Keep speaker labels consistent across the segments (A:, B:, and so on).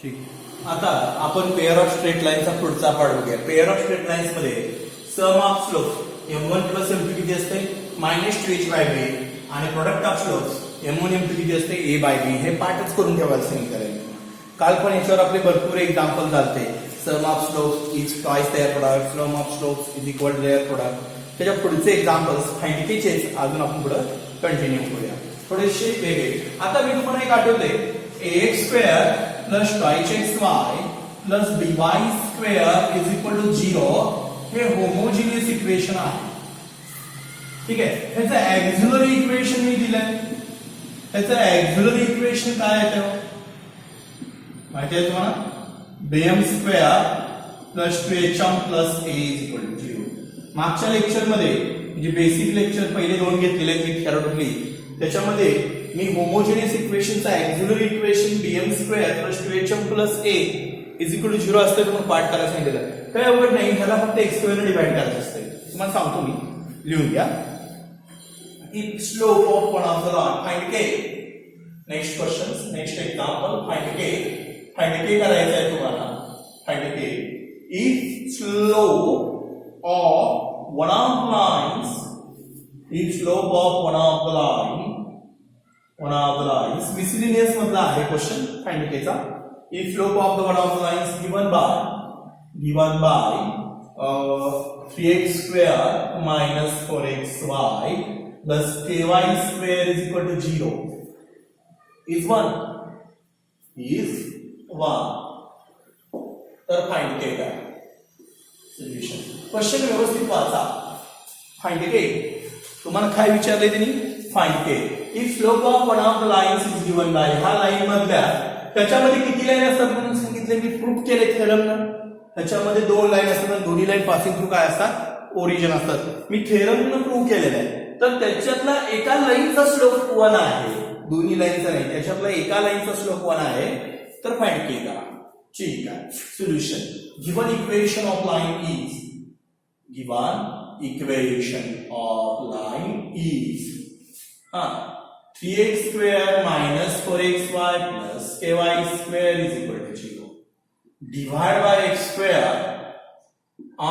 A: ठीक. आता आपण पेअर ऑफ स्ट्रेट लाईनचा पुढचा पार्ट बघूया. पेअर ऑफ स्ट्रेट लाईन्स मध्ये सम of slope m1 plus m2 किती असते -2h बाय b आणि product of slope m1 m2 किती असते a बाय b. हे पार्टच करून ठेवायला सांगितलं. काल पण याच्यावर आपले भरपूर एक्झाम्पल झालते. Sum of slope is twice their product, sum of slope is equal to their product. त्याच्या पुढचे एक्झाम्पल्स फायंडिकेचेच अजून आपण पुढे कंटिन्यू करूया थोडेसे वेगळे. आता मी तुम्हाला एक आठवते ax² plus 2xy plus by square is equal to 0 हे होमोजिनियस इक्वेशन आहे. ठीक आहे. ह्याचं ऑक्झिलरी इक्वेशन मी दिलंय. ह्याचं ऑक्झिलरी इक्वेशन काय आहे माहिती आहे तुम्हाला? bm² plus 2hm plus a is equal to 0. मागच्या लेक्चर मध्ये म्हणजे बेसिक लेक्चर पहिले दोन घेतलेले मी थेरॉटिकली त्याच्यामध्ये मी होमोजेनियस इक्वेशनचा auxiliary equation bm² plus 2hm plus a is equal to 0 असते म्हणून पार्ट करायला सांगितलेलं. काय अवघड नाही. ह्याला फक्त x² ने डिवाइड करायचं असते. तुम्हाला सांगतो मी लिहून घ्या. If slope of one of the line find k. Next question next example find k. Find k करायचं आहे तुम्हाला. Find k if slope of one of the lines, if slope of one of the lines miscellaneous मधला आहे question find केचा. if slope of the one of the lines given by 3x square minus 4xy plus ky square is equal to 0 is 1 तर find के काय solution. Question व्यवस्थित वाचा. Find के तुम्हाला काय विचारले त्यांनी find K. If slope of one of the lines is given bye ह्या line मधल्या त्याच्यामध्ये किती लाईन असतात म्हणून सांगितले मी प्रूफ केले थेरमनं. त्याच्यामध्ये दोन लाईन असतात आणि दोन्ही लाईन पासिंग थ्रू काय असतात ओरिजिन असतात. मी थेरमनं प्रूफ केलेलं आहे. तर त्याच्यातला एका लाईनचा स्लोप 1 आहे. दोन्ही लाईनचा नाही त्याच्यातला एका लाईनचा स्लोप 1 आहे. तर फाइंड के करा. ठीक आहे. Solution given equation of line is हाँ 3x square minus 4xy plus ky square is equal to 0 divide by x square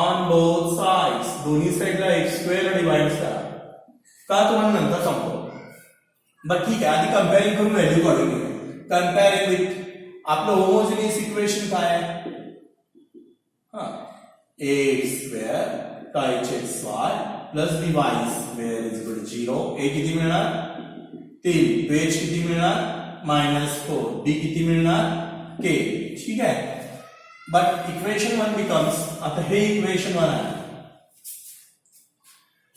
A: on both sides. दोन्ही साइडला x square डिवाइड करा. का तुम्हाला नंतर सांगतो. बट ठीक आहे आधी कंपेअरिंग करून व्हॅल्यू काढून घेऊ. कंपेअरिंग विथ आपलं होमोजेनियस इक्वेशन काय आहे हाँ ax square 2xy plus by square is equal to 0. a किती मिळणार 3. 2h किती मिळणार -4. b किती मिळणार k. ठीक आहे. बट इक्वेशन 1 becomes आता हे इक्वेशन 1 आहे.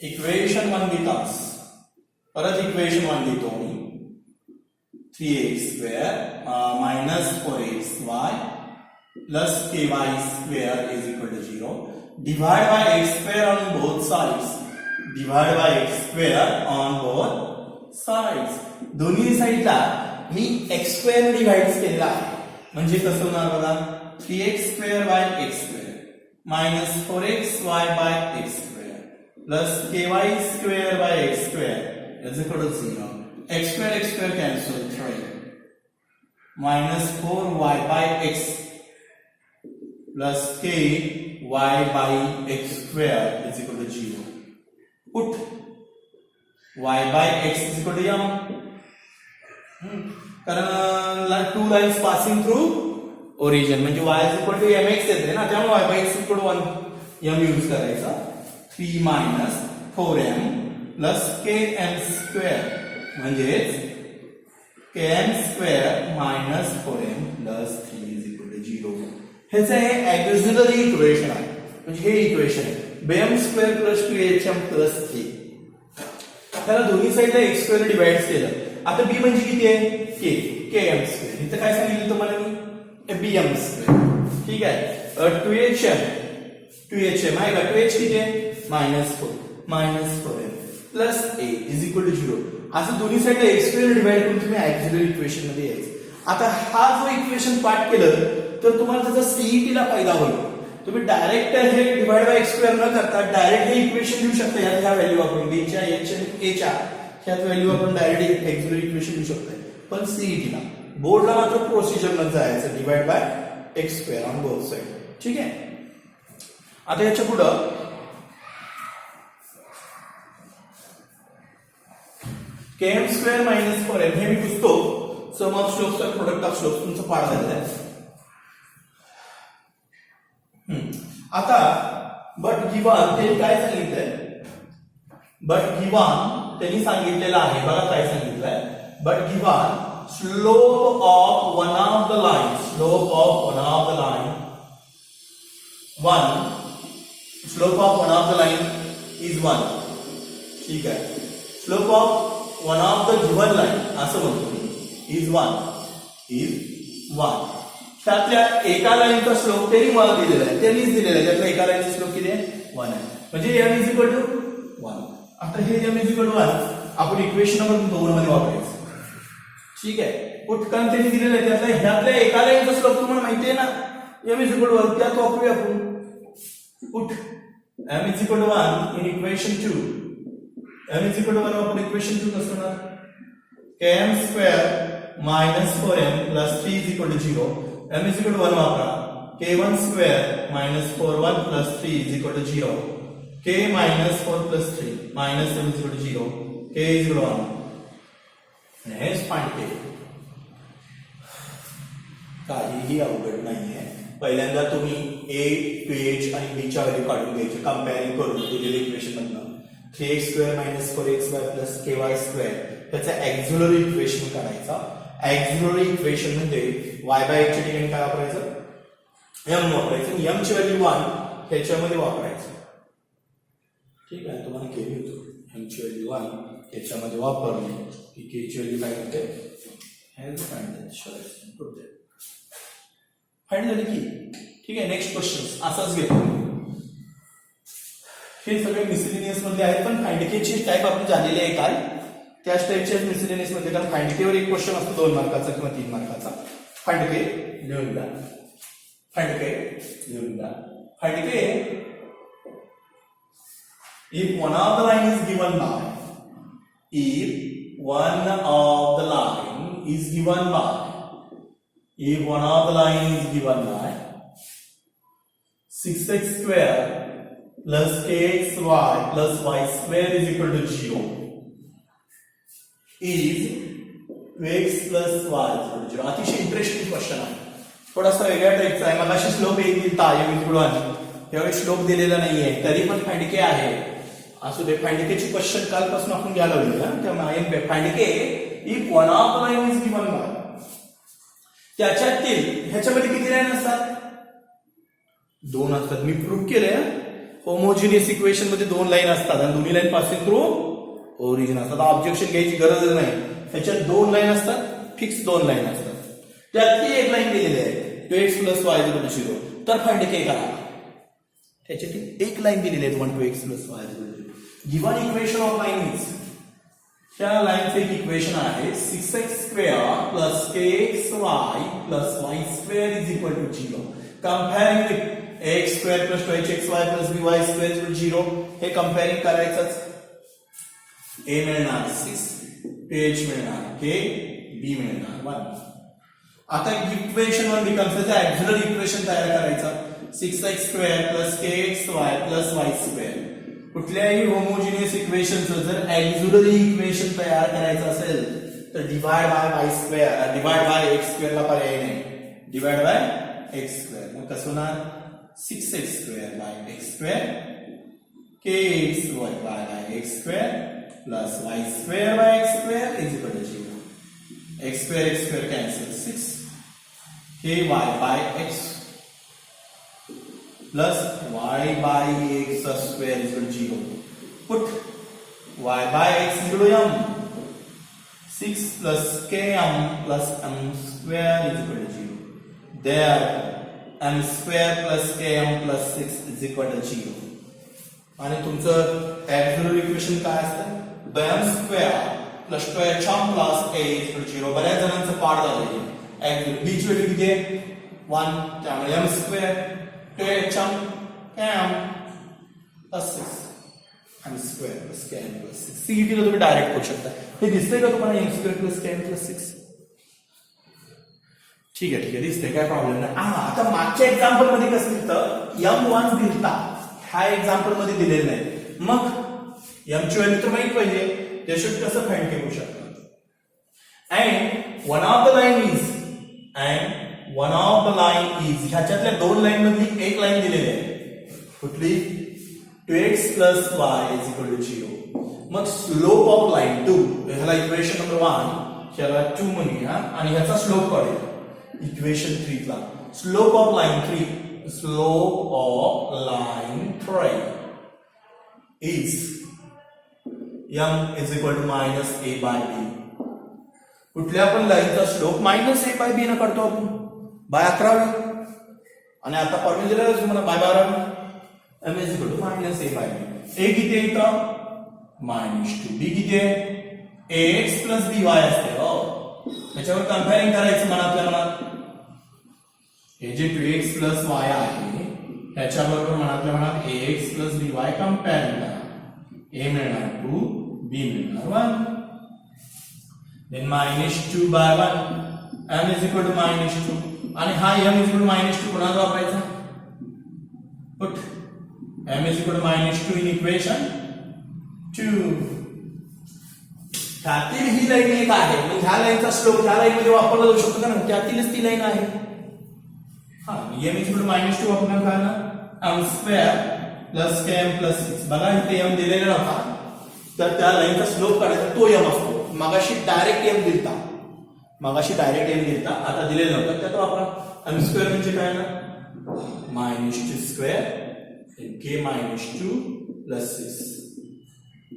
A: इक्वेशन 1 becomes परत इक्वेशन 1 लिहितो मी 3x square minus 4xy plus ky square is equal to 0 divide by x square on both sides. divide by x square on both sides. दोन्ही साइडला मी x square divide केलेला आहे. म्हणजे कसं होणार बघा 3x square by x square minus 4xy by x square plus ky square by x square is equal to 0. x square cancel 3 minus 4y by x plus k y by x square is equal to 0. Put y by x is equal to m. कारण two lines passing through origin म्हणजे y is equal to mx येते ना त्यामुळे y by x is equal to 1 m use करायचा. 3 minus 4m plus km square म्हणजेच km square minus 4m plus 3 is equal to 0. ह्याचं हे auxiliary equation आहे. म्हणजे हे इक्वेशन आहे bm² प्लस 2hm प्लस 3. त्याला दोन्ही साइडला x स्क्वेअर डिवाइड केलं. आता b म्हणजे किती आहे k km². इथं काय सांगितलं तुम्हाला मी bm². ठीक आहे. 2hm आहे का 2h किती आहे -4 plus a is equal to 0. असं दोन्ही साइडला x स्क्वेअर डिवाइड करून तुम्ही ऑक्झिलरी इक्वेशन मध्ये यायचं. आता हा जो इक्वेशन पार्ट केलं तर तुम्हाला त्याचा सीईटी ला फायदा होईल. तुम्ही डायरेक्ट हे डिवाइड बाय x स्क्वेअर न करता डायरेक्ट हे इक्वेशन लिहू शकता. ह्या व्हॅल्यू वापरून b च्या h आणि a च्या ह्यात व्हॅल्यू आपण डायरेक्ट ऑक्झिलरी इक्वेशन लिहू शकतो. पण सीईटी ला बोर्डला मात्र प्रोसिजरनं जायचं, divide by x square on both side. ठीक आहे. आता याच्या पुढं km स्क्वेअर मायनस 4m हे मी पुसतो. सम ऑफ स्लोप्स आणि प्रोडक्ट ऑफ स्लोप्स तुमचं पाठ झालेलं आहे. आता बट गिवन त्यांनी काय सांगितलंय, बट गिवन त्यांनी सांगितलेलं आहे बघा काय सांगितलंय. But given slope of one of the line, slope of one of the line, slope of one of the line is 1. ठीक आहे. Slope of one of the given line असं म्हणतो इज 1. त्यातल्या एका लाईनचा स्लोप त्यांनी मला दिलेला आहे, त्यांनीच दिलेला आहे. त्यातल्या एका लाईनचा स्लोप किती आहे? 1 आहे. म्हणजे m इज इक्वल टू 1. आता हे m इज इक्वल टू 1 आपण इक्वेशन नंबर 2 मध्ये वापरायचं. ठीक आहे. उत्तर त्यांनी दिलेलं आहे त्यातल्या ह्यातल्या एका लाईनचा स्लोप तुम्हाला माहिती आहे ना, m इज इक्वल टू 1. त्यात वापरूया आपण. Put m is equal to 1 in equation 2. m is equal to 1 आपण इक्वेशन 2 कसं होणार? km square minus 4m plus 3 is equal to 0. m is equal to 1 वापरा. k1 square minus 4 1 plus 3 is equal to 0. k minus 4 plus 3 minus 7 is equal to 0. k is equal to 1. हेच find के. काहीही अवघड नाहीये. पहिल्यांदा तुम्ही a, h आणि b च्या value काढून घ्यायचे, कंपेअरिंग करून दिलेले इक्वेशन मधनं. 3x square minus 4xy plus ky square त्याचा एक्झिलरी इक्वेशन काढायचा. एक्झिलरी इक्वेशन म्हणजे y बाय x च्या ठिकाणी काय वापरायचं? m वापरायचं. m ची व्हॅल्यू 1 ह्याच्यामध्ये वापरायचं. ठीक आहे. तुम्हाला केली होती m ची व्हॅल्यू 1 ह्याच्यामध्ये वापरली की k ची व्हॅल्यू काय करते? हॅज फाइंड फाइंड झाली की. ठीक आहे. नेक्स्ट क्वेश्चन असाच घेतो. हे सगळे मिसलेनियस मध्ये आहेत, पण फाइंडकेची टाईप आपण झालेली आहे काल, त्याच टाईपचे मिसलेनियस मध्ये. कारण फाइंडकेवर एक क्वेश्चन असतो 2 मार्काचा किंवा 3 मार्काचा. फाइंडके लिहून द्या. फाइंडके लिहून द्या. फाइंडके if one of the line is given by, if one of the line is given by, if one of the line is given by 6x square plus kxy plus y square is equal to 0 is 2x plus y is equal to 0. अतिशय interesting question आहे. थोडासा वेगळ्या टाईपचा आहे. मला अशी slope एक दिलता यावेळी स्लोप दिलेला नाहीये, तरी पण फाइंडके आहे. असू दे. फाइंडकेची क्वेश्चन कालपासून आपण घ्यायला लागलो. त्यामुळे find k if one of the line is given by, त्याच्यातील ह्याच्यामध्ये किती लाईन असतात? 2 असतात. मी प्रूव्ह केलंय. होमोजिनियस इक्वेशन मध्ये 2 लाईन असतात आणि दोन्ही लाईन पासिंग थ्रू ओरिजिन असतात. ऑब्जेक्शन घ्यायची गरजच नाही. ह्याच्यात 2 लाईन असतात, फिक्स 2 लाईन असतात. त्यातली एक लाईन दिलेली आहे 2x plus y equal to 0. तर फाइंडके करा. त्याच्यातील एक लाईन दिलेली आहे 2x plus y equal to 0. Given equation of line is, त्या लाईनचं एक इक्वेशन आहे 6x square plus kxy plus y square is equal to 0. Comparing with x square plus 2hxy plus by square is equal to 0. हे कंपेअरिंग करायचंच. a मिळणार 6, 2h मिळणार k, b मिळणार 1. आता इक्वेशन 1 बिकम्स त्याचा एक्झिलरी इक्वेशन तयार करायचं. 6x square plus kxy plus y square. कुठल्याही होमोजिनियस इक्वेशनचं जर एक्झिलरी इक्वेशन तयार करायचं असेल तर divide by y square, divide by x square ला पर्याय नाही. Divide by x square. मग कसं होणार? 6x square by x square kxy by x square plus y square by x square is equal to 0. x square cancel. 6 ky by x plus y by x square is equal to 0. Put y by x equal to m. 6 plus km plus m square is equal to 0. There m square plus km plus 6 is equal to 0. आणि तुमचं auxiliary equation काय असतं? m square plus 2hm plus a is equal to 0. बऱ्याच जणांचं पाठ झालेलं आहे. b ची व्हॅल्यू किती आहे? 1. त्यामुळे m square 2h m plus 6 m square plus km plus 6. CET ला तुम्ही डायरेक्ट करू शकता. हे दिसतंय का तुम्हाला m square plus km plus 6? ठीक आहे दिसतंय, काय प्रॉब्लेम नाही. आता मागच्या एक्झाम्पल मध्ये कसं दिसतं, M1 दिलता, ह्या एक्झाम्पल मध्ये दिलेलं नाही. मग M ची व्हॅल्यू तर माहित पाहिजे, त्याशिवाय कसं फाइंड करू शकतो. And one of the line is ह्याच्यातल्या दोन लाईन मधली एक लाईन दिलेली आहे, कुठली, 2x plus y is equal to 0. मग स्लोप ऑफ लाईन 2, ह्याला इक्वेशन नंबर 1 ह्याला 2 म्हणूया आणि ह्याचा स्लोप काढूया इक्वेशन 3 ला. Slope of line 3 is m is equal to minus a by b. कुठल्या पण लाईनचा slope minus a by b न काढतो आपण, बाय 11वी, आणि आता फॉर्म्युला दिला तुम्हाला बाय 12वी. m is equal to minus a by b. a किती आहे इथं, -2. b किती आहे, ax plus by असते. त्याच्यावर कंपेअरिंग करायचं मनातल्या मनात. हे जे 2x plus y आहे त्याच्याबरोबर मनातल्या मनात ax plus by कंपेअर करा. a मिळणार 2, b मिळणार 1. then -2 by 1, m is equal to -2. आणि हा m is equal to -2 कोणाला वापरायचा, put m is equal to -2 in equation 2. त्यातील ही लाईन एक आहे, म्हणजे ह्या लाईनचा स्लोप ह्या लाईन मध्ये वापरला जाऊ शकतो कारण त्यातीलच ती लाईन आहे. m is equal to -2 वापरणार काय ना, m square plus km plus 6. बघा इथे m दिलेला नव्हता, तर त्या लाईनचा स्लोप काढायचा, तो m असतो. मगाशी डायरेक्ट m दिलता, आता दिलेलं नव्हतं, त्यात वापरा. m स्क्वेअर म्हणजे काय ना, -2 square k -2 plus 6.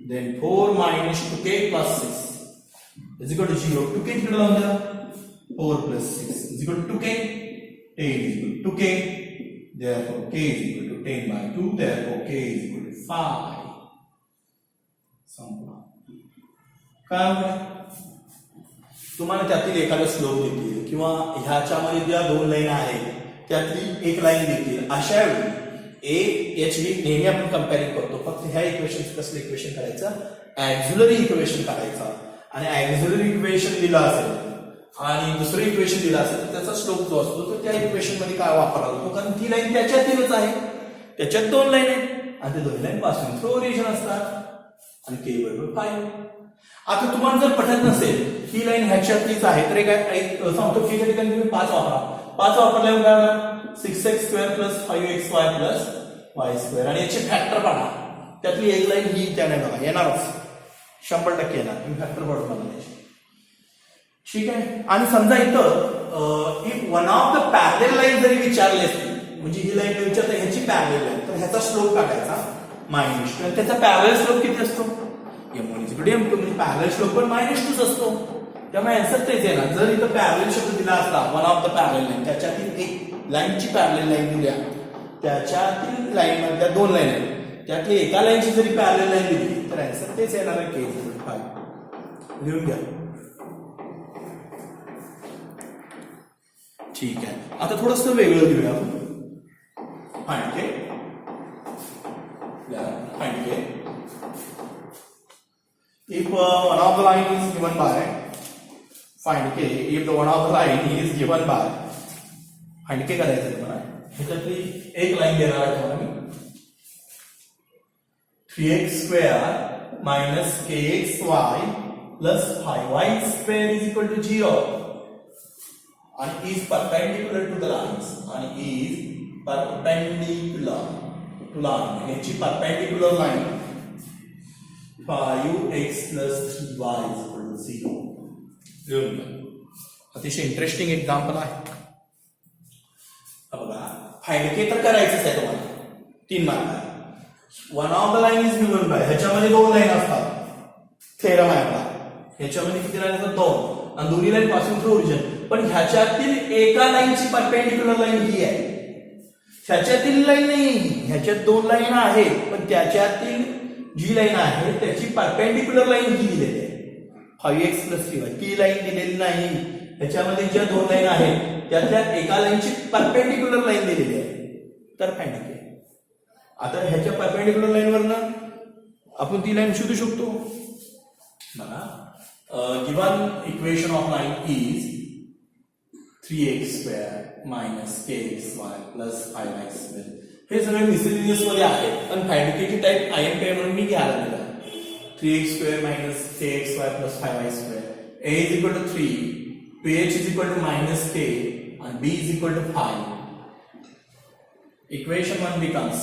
A: then 4 -2k plus 6 is equal to 0. 2k तिकडे लावून द्या, 4 plus 6 is equal to 2k. 10 is equal to 2k. Therefore, k is equal to 10 by 2. Therefore, k is equal to 5. संपला. काय तुम्हाला त्यातील एखादा स्लोप देतील किंवा ह्याच्यामध्ये ज्या दोन लाईन आहेत त्यातली एक लाईन देतील, अशा वेळी AHB नेहमी आपण कंपेअरिंग करतो. फक्त ह्या इक्वेशन कसलं इक्वेशन करायचं, ॲक्झिलरी इक्वेशन करायचं. आणि ॲक्झिलरी इक्वेशन दिलं असेल आणि दुसरं इक्वेशन दिलं असेल तर त्याचा स्लोप जो असतो तर त्या इक्वेशन मध्ये काय वापरला जातो, कारण ती लाईन त्याच्यातीलच आहे, त्याच्यात दोन लाईन आहेत आणि त्या दोन लाईन पासून थ्रू ओरिजिन असतात आणि k बरोबर 5. आता तुम्हाला जर पटत नसेल ही लाईन ह्याच्यातलीच आहे तर एक सांगतो की ठिकाणी तुम्ही 5 वापरा. 5 वापरल्यावर काय होणार, 6x square plus 5xy plus y2 आणि याचे फॅक्टर काढा. त्यातली एक लाईन ही त्याने बघा येणारच, 100% येणार. तुम्ही फॅक्टर काढून बघा, ठीक आहे. आणि समजा इथं एक one of the parallel line जरी विचारली असती, म्हणजे ही लाईन विचारता ह्याची पॅरलल लाईन, तर ह्याचा स्लोप काढायचा -2. त्याचा पॅरलल स्लोप किती असतो, m1 = m2, म्हणजे पॅरलल स्लोप पण -2च असतो. त्यामुळे आन्सर तेच येणार. जर इथं पॅरलल शब्द दिला असता, one of the parallel line, त्याच्यातील एक लाईनची पॅरलल लाईन दिल्या, त्याच्यातील लाईन मधल्या दोन लाईन आहेत, त्यातली एका लाईनची जरी पॅरलल लाईन दिली तर आन्सर तेच येणार आहे, k = 5. लिहून घ्या. ठीक आहे. आता थोडंसं वेगळं घेऊया आपण. Find k. If one of the line is given by, find k. If the one of the line is given by, find k करायचं आहे तुम्हाला. ह्याच्यातली एक लाईन देणार आहे तुम्हाला मी, 3x square minus kxy plus 5y² is equal to 0 and is perpendicular to the lines and is perpendicular to line. याची perpendicular line 5x plus 3y is equal to 0. अतिशय इंटरेस्टिंग एक्झाम्पल आहे. बघा, find के तर करायचंच आहे तुम्हाला, 3 mark आहे. One of the line is given bye, ह्याच्यामध्ये दोन लाईन असतात, थेरम आहे आपला. ह्याच्यामध्ये किती लाईन असतात, 2, आणि दोन्ही लाईन पासून थ्रू ओरिजिन. पण ह्याच्यातील एका लाईनची परपेंडिक्युलर लाईन ही आहे, ह्याच्यातील लाईन नाही. ह्याच्यात दोन लाईन आहेत पण त्याच्यातील जी लाईन आहे त्याची परपेंडिक्युलर लाईन ही दिलेली आहे, 5x plus 3y. ती लाईन दिलेली नाही. ह्याच्यामध्ये ज्या दोन लाईन आहेत त्यातल्या एका लाईनची परपेंडिक्युलर लाईन दिलेली आहे, तर फाइंड के. आता ह्याच्या परपेंडिक्युलर लाईनवरनं आपण ती लाईन शोधू शकतो. बघा, given equation of line is 3x² minus kxy plus 5y². हे सगळे मिसलेनियस मध्ये आहे, पण फॅब्रिकेटेड टाइप IMPI म्हणून मी घ्यायला दिला. 3x² minus kxy plus 5y². A is equal to 3, pH is equal to minus k, and B is equal to 5. Equation 1 becomes,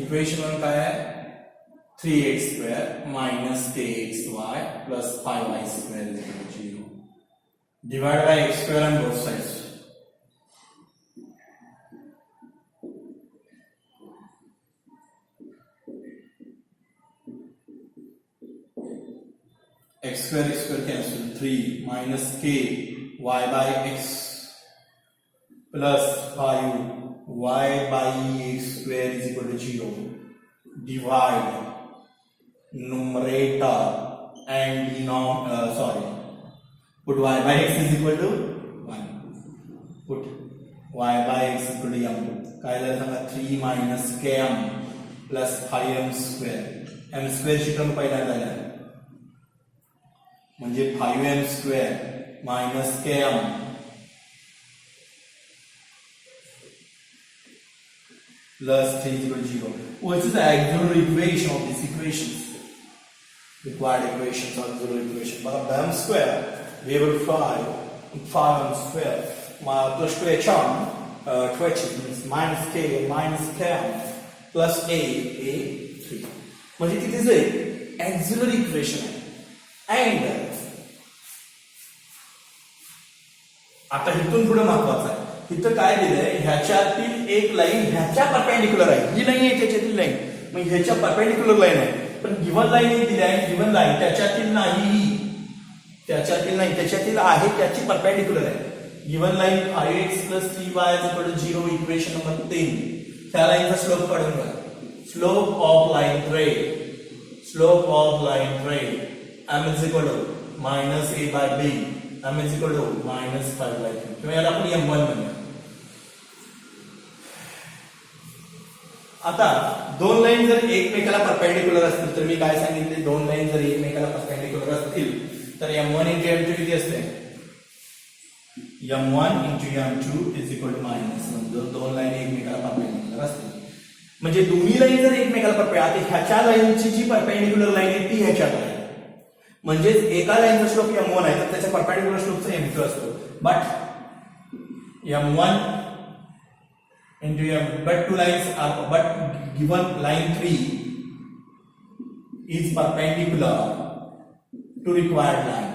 A: equation 1 काय आहे? 3x² minus kxy plus 5y² is equal to 0. Divide by x² on both sides. x² cancel. 3 minus k y by x plus 5 y by x² is equal to 0. Divide numerator and put y by x is equal to 1. Put y by x equal to m. काय झालं सांगा? 3 minus km plus 5m². m² ची term पहिल्यांदा आली म्हणजे 5m² minus km plus 3 is equal to 0. What is the auxiliary equation of these equations? Required equations, auxiliary equation. But m², we have 5m², plus 2hm, 2h means minus k minus km plus a 3. म्हणजे तिथे जे auxiliary equation आहे. And आता इथून पुढे महत्वाचं आहे, इथं काय दिलंय? ह्याच्यातील एक लाईन ह्याच्या परपेंडिक्युलर आहे. ही लाईन आहे त्याच्यातील लाईन, मग ह्याच्या परपेंडिक्युलर लाईन आहे. पण गिव्हन लाईन ही दिली आहे, गिव्हन लाईन त्याच्यातील नाही, त्याच्यातील आहे त्याची परपेंडिक्युलर आहे. Given line 5x plus 3y is equal to 0. Equation number 3. त्या लाईनचा स्लोप काढून घ्या. Slope of line trade m is equal to minus a by b. m is equal to minus 5 by 3. किंवा याला आपण m1 म्हणूया. आता दोन लाईन जर एकमेकाला परपेंडिक्युलर असतील तर मी काय सांगितले? दोन लाईन जर एकमेकाला परपेंडिक्युलर असतील तर m1 into m2 किती असते? m1 into m2 is equal to minus. जर दोन लाईन एकमेकाला परपेंडिक्युलर असतील म्हणजे दोन्ही लाईन जर एकमेकाला परपेंडिक्युलर, ह्याच्या लाईनची जी परपेंडिक्युलर लाईन आहे ती ह्याच्यात आहे. म्हणजे एका लाईनचा स्लोप m1 आहे तर त्याच्या परपेंडिक्युलर स्लोपचा m2 असतो. But m1 into m, but two lines are, but given line 3 is perpendicular to required line.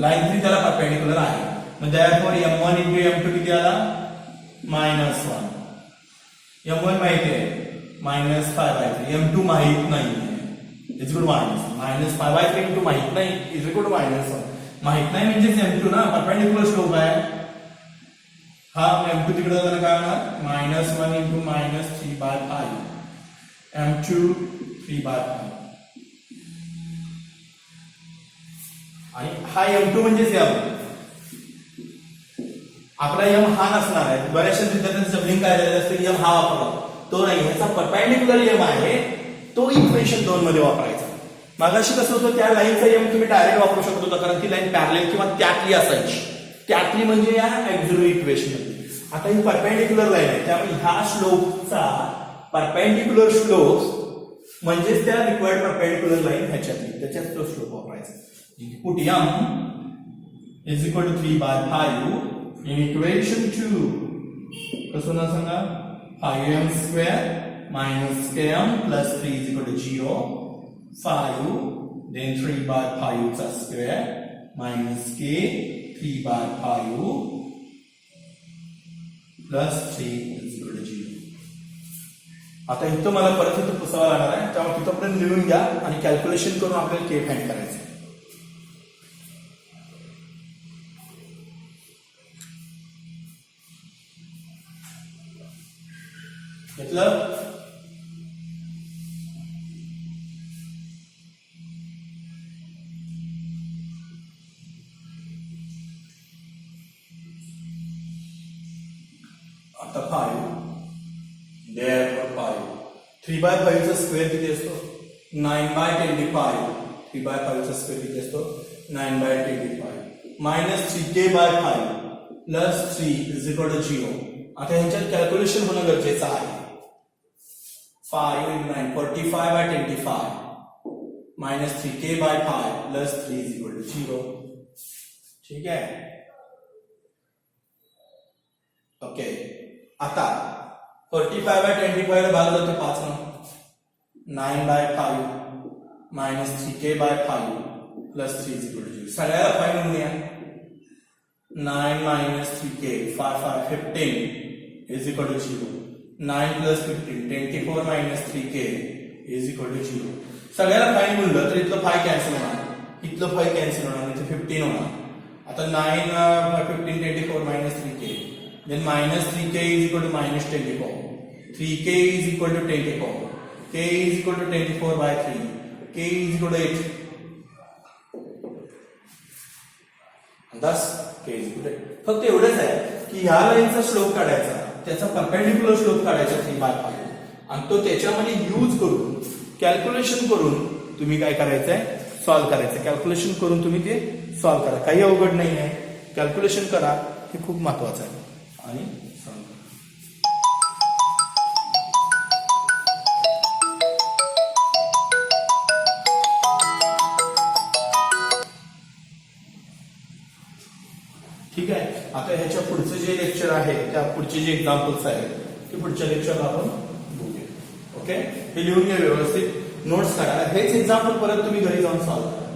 A: line 3 त्याला परपेंडिक्युलर आहे. मग therefore m1 into m2 किती आला? -1. m1 माहिती आहे -5/3. m2 माहित नाही is equal to -5/3 into माहित नाही is equal to -1. माहित नाही म्हणजे m2 ना परपेंडिक्युलर स्लोप आहे. हा m2 तिकडे जाताना काय होणार? -1 into -3/5. m2 3/5. आणि हा m2 म्हणजेच m. आपला m हा नसणार आहे. बऱ्याचशा विद्यार्थ्यांचं जबलिंग काय झालेलं असतं, m हा वापरला तो नाही, ह्याचा परपेंडिक्युलर m आहे तो इक्वेशन 2 मध्ये वापरायचा. मागाशी कसं होतं, त्या लाईनचा m तुम्ही डायरेक्ट वापरू शकत होता कारण ती लाईन पॅरलल किंवा त्यातली असायची. त्यातली म्हणजे या ऑक्झिलरी इक्वेशन मध्ये. आता ही परपेंडिक्युलर लाईन आहे त्यामुळे ह्या स्लोपचा परपेंडिक्युलर स्लोप म्हणजेच त्या रिक्वायर्ड परपेंडिक्युलर लाईन ह्याच्यातली, त्याच्यात तो स्लोप वापरायचा. Put m is equal to 3/5 in equation 2. कसं ना सांगा? 5m² minus km plus 3 is equal to 0. 5 then 3/5 चा square minus k 3/5 plus 3 is equal to 0. आता इथं मला परत इथं पुसावं लागणार आहे त्यामुळे तिथपर्यंत लिहून घ्या आणि कॅल्क्युलेशन करून आपल्याला के फाइंड करायचं. घेतलं? आता 5 therefore 5 3/5 चा स्क्वेअर किती असतो? 9/25 3/5 चा स्क्वेअर किती असतो 9/25 minus 3k/5 plus 3 is equal to 0. आता ह्यांच्यात कॅल्क्युलेशन होणं गरजेचं आहे. 5 into 9 45/25 minus 3k/5 plus 3 is equal to 0. ठीक आहे. ओके. आता 45/25 ला भाग जातो 5 न 9/5 minus 3k/5 plus 3 is equal to 0. सगळ्याला 5 म्हणूया. 9 minus 3k 5 15 is equal to 0. 9 plus 15 24 minus 3k is equal to 0. सगळ्याला 5 म्हणलं तर इथलं 5 कॅन्सल होणार, इथलं 5 कॅन्सल होणार, इथे 15 होणार. आता 9 15 24 minus 3k, then minus 3k is equal to minus 24. 3k is equal to 24. k is equal to 24/3. k is equal to 8. Thus k is equal to 8. फक्त एवढंच आहे की ह्या लाईनचा स्लोप काढायचा, त्याचा परपेंडिक्युलर स्लोप काढायचा 3/5 आणि तो त्याच्यामध्ये यूज करून कॅल्क्युलेशन करून तुम्ही काय करायचंय सॉल्व्ह करायचं. कॅल्क्युलेशन करून तुम्ही ते सॉल्व्ह करा. काही अवघड नाही आहे. कॅल्क्युलेशन करा, हे खूप महत्वाचं आहे. आणि ठीक आहे. आता ह्याच्या पुढचं जे लेक्चर आहे, त्या पुढचे जे एक्झाम्पल्स आहेत ते पुढच्या लेक्चरला आपण बघूया. ओके. हे लिहून घ्या व्यवस्थित, नोट्स करा. हेच एक्झाम्पल परत तुम्ही घरी जाऊन सॉल्व्ह करा.